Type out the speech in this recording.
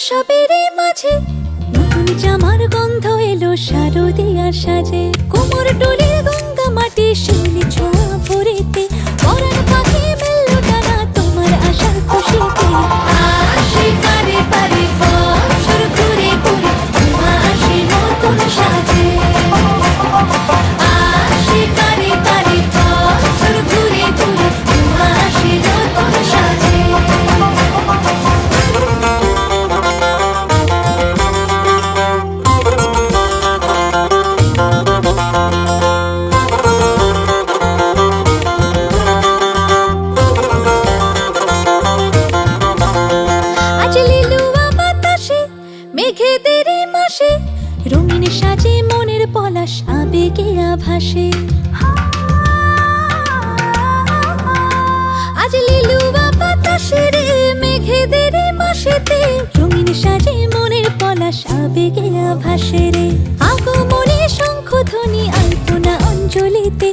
উৎসবেরই মাঝে নতুন জামার গন্ধ এলো শারদিয়ার সাজে। কোমর ডোলে গঙ্গা মাটি শিউলি ছোঁয়া ভরেতে, পরাণ পাখি মেললো ডানা তোমার আশার খুশিতে। আসে পারে পারে বছর ঘুরে ঘুরে, তোমা আসে নতুন সাজে। আসে পারে পারে বছর ঘুরে ঘুরে, তোমা আসে নতুন সাজে। মেঘেদেরই মাসে রঙিন সাজে মনের পলাশ আবেগে আভাসে। আজ লিলুয়া বাতাসে রে মেঘেদেরই মাসেতে, রঙিন সাজে মনের পলাশ আবেগে আভাসে রে। আগমনে শঙ্খধ্বনি আলপনা অঞ্জলিতে,